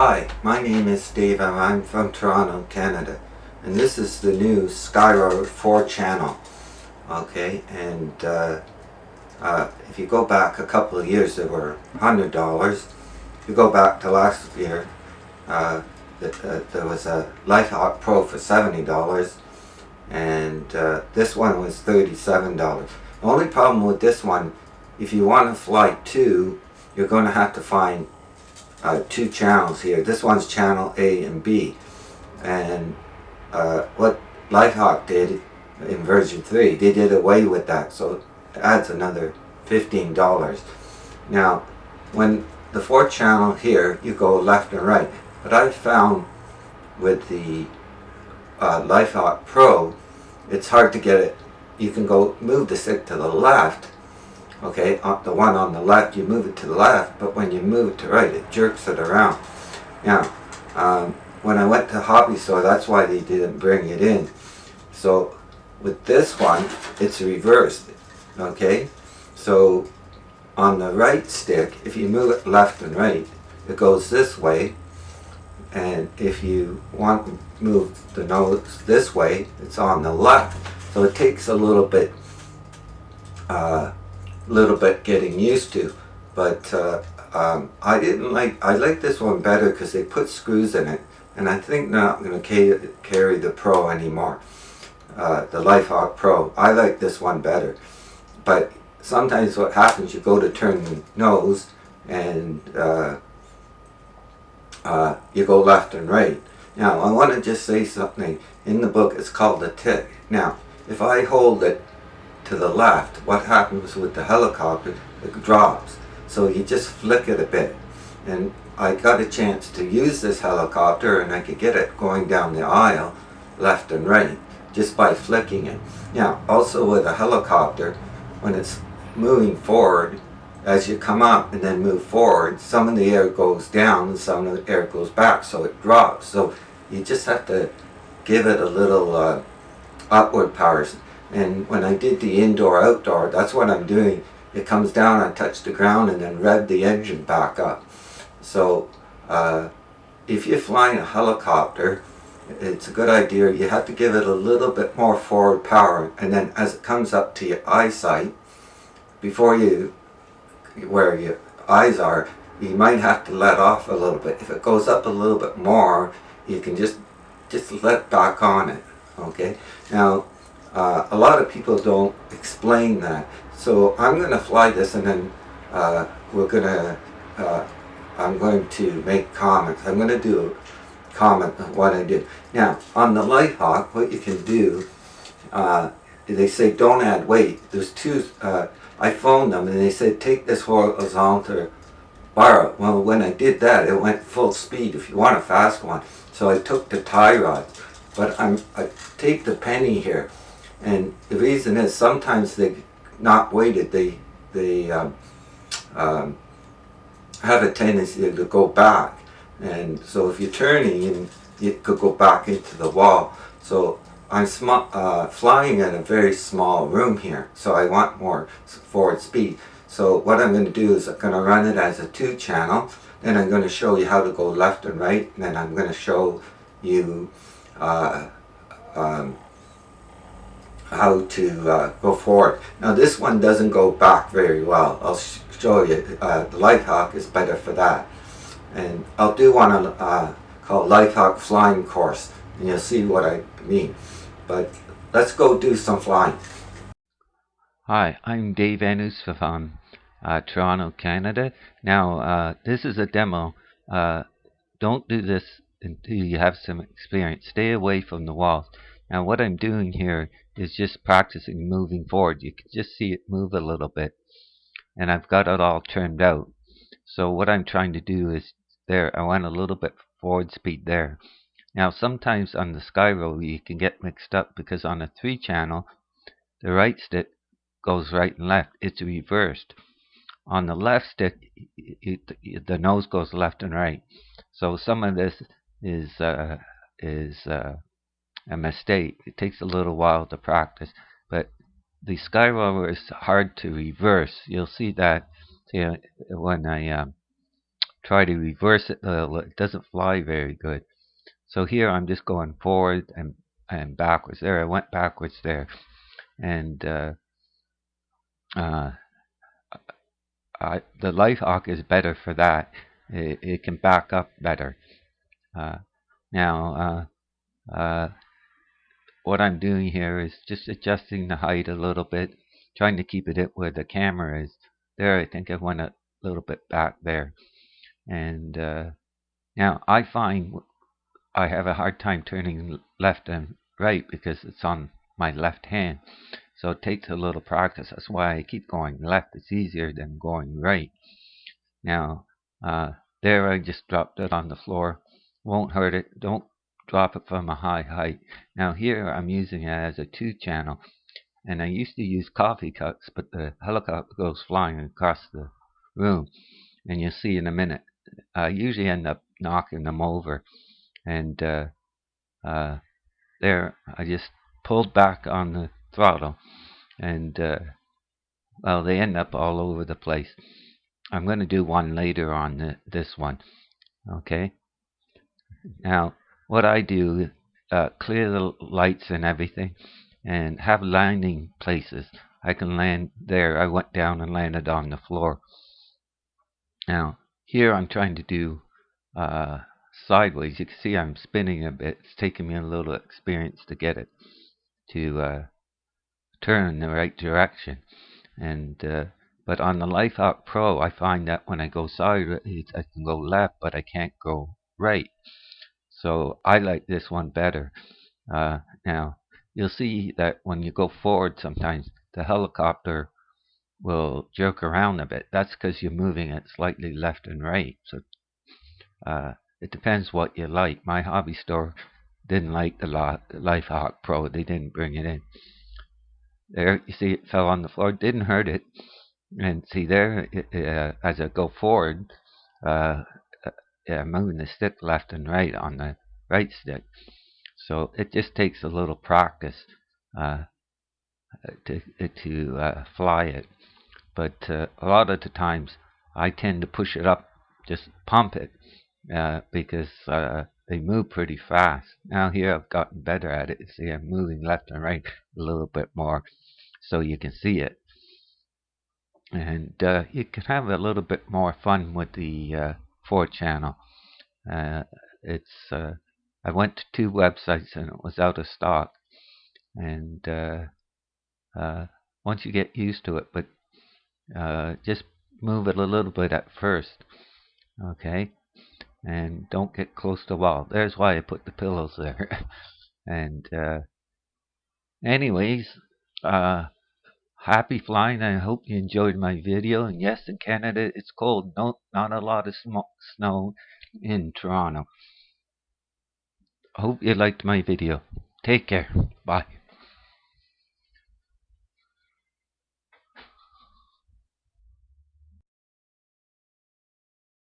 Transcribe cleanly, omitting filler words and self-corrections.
Hi, my name is Dave and I'm from Toronto, Canada, and this is the new Skyrover 4 channel. Okay, and if you go back a couple of years, they were $100. If you go back to last year, there was a Lighthawk Pro for $70, and this one was $37. The only problem with this one, if you want to fly two, you're going to have to find two channels here. This one's channel A and B, and what Lighthawk did in version 3, they did away with that, so it adds another $15. Now, when the fourth channel here, you go left and right, but I found with the Lighthawk Pro, it's hard to get it. You can go move the stick to the left. Okay, the one on the left, you move it to the left, but when you move it to right, it jerks it around. Now, when I went to Hobby Store, that's why they didn't bring it in. So, with this one, it's reversed. Okay, so on the right stick, if you move it left and right, it goes this way. And if you want to move the nose this way, it's on the left. So it takes a little bit getting used to, but I like this one better because they put screws in it, and I think they're not going to carry the Pro anymore, the Lighthawk Pro. I like this one better, but sometimes what happens, you go to turn the nose and you go left and right. Now I want to just say something. In the book it's called a tick. Now if I hold it to the left, what happens with the helicopter, it drops. So you just flick it a bit. And I got a chance to use this helicopter, and I could get it going down the aisle left and right just by flicking it. Now also with a helicopter, when it's moving forward, as you come up and then move forward, some of the air goes down and some of the air goes back, so it drops. So you just have to give it a little upward power. And when I did the indoor-outdoor, that's what I'm doing. It comes down, I touch the ground, and then rev the engine back up. So if you're flying a helicopter, it's a good idea. You have to give it a little bit more forward power, and then as it comes up to your eyesight, before you, where your eyes are, you might have to let off a little bit. If it goes up a little bit more, you can just let back on it. Okay. Now, a lot of people don't explain that, so I'm going to fly this, and then I'm going to make comments. I'm going to do a comment on what I did. Now, on the Lighthawk, what you can do, they say don't add weight. There's two, I phoned them and they said take this horizontal bar. Well, when I did that, it went full speed if you want a fast one. So I took the tie rod, but I taped the penny here. And the reason is sometimes they not weighted, they have a tendency to go back, and so if you're turning, and it could go back into the wall. So I'm flying in a very small room here, so I want more forward speed. So what I'm going to do is I'm going to run it as a 2-channel, then I'm going to show you how to go left and right, and then I'm going to show you how to go forward. Now this one doesn't go back very well. I'll show you. The Lighthawk is better for that. And I'll do one called Lighthawk Flying Course, and you'll see what I mean. But let's go do some flying. Hi, I'm Dave Enus from Toronto, Canada. Now, this is a demo. Don't do this until you have some experience. Stay away from the walls. Now, what I'm doing here is just practicing moving forward. You can just see it move a little bit, and I've got it all turned out. So what I'm trying to do is there, I want a little bit forward speed there. Now sometimes on the Skyrover you can get mixed up because on a 3-channel the right stick goes right and left. It's reversed. On the left stick the nose goes left and right. So some of this is a mistake. It takes a little while to practice, but the Skyrover is hard to reverse. You'll see that when I try to reverse it a little, it doesn't fly very good. So here I'm just going forward and backwards. There, I went backwards there. And uh, the Light Hawk is better for that. It can back up better. Now, what I'm doing here is just adjusting the height a little bit, trying to keep it where the camera is. There, I think I went a little bit back there. And now I find I have a hard time turning left and right because it's on my left hand. So it takes a little practice. That's why I keep going left. It's easier than going right. Now, there I just dropped it on the floor. Won't hurt it. Don't drop it from a high height. Now here I'm using it as a 2-channel. And I used to use coffee cups, but the helicopter goes flying across the room. And you'll see in a minute. I usually end up knocking them over. And there, I just pulled back on the throttle. And, well, they end up all over the place. I'm going to do one later on this one. Okay. Now, what I do, clear the lights and everything, and have landing places. I can land there. I went down and landed on the floor. Now, here I'm trying to do sideways. You can see I'm spinning a bit. It's taking me a little experience to get it to turn in the right direction. And but on the Light Hawk Pro, I find that when I go sideways, I can go left, but I can't go right. So I like this one better. Now, you'll see that when you go forward, sometimes the helicopter will jerk around a bit. That's because you're moving it slightly left and right. So it depends what you like. My hobby store didn't like the Light Hawk Pro. They didn't bring it in. There, you see it fell on the floor. Didn't hurt it. And see there, as I go forward, moving the stick left and right on the right stick. So it just takes a little practice to fly it. But a lot of the times I tend to push it up, just pump it, because they move pretty fast. Now here I've gotten better at it. See, I'm moving left and right a little bit more so you can see it. And you can have a little bit more fun with the 4-channel. I went to 2 websites and it was out of stock. And once you get used to it, but just move it a little bit at first, okay? And don't get close to the wall. There's why I put the pillows there. And anyways, happy flying. I hope you enjoyed my video. And yes, in Canada it's cold. Not a lot of snow in Toronto. Hope you liked my video. Take care. Bye.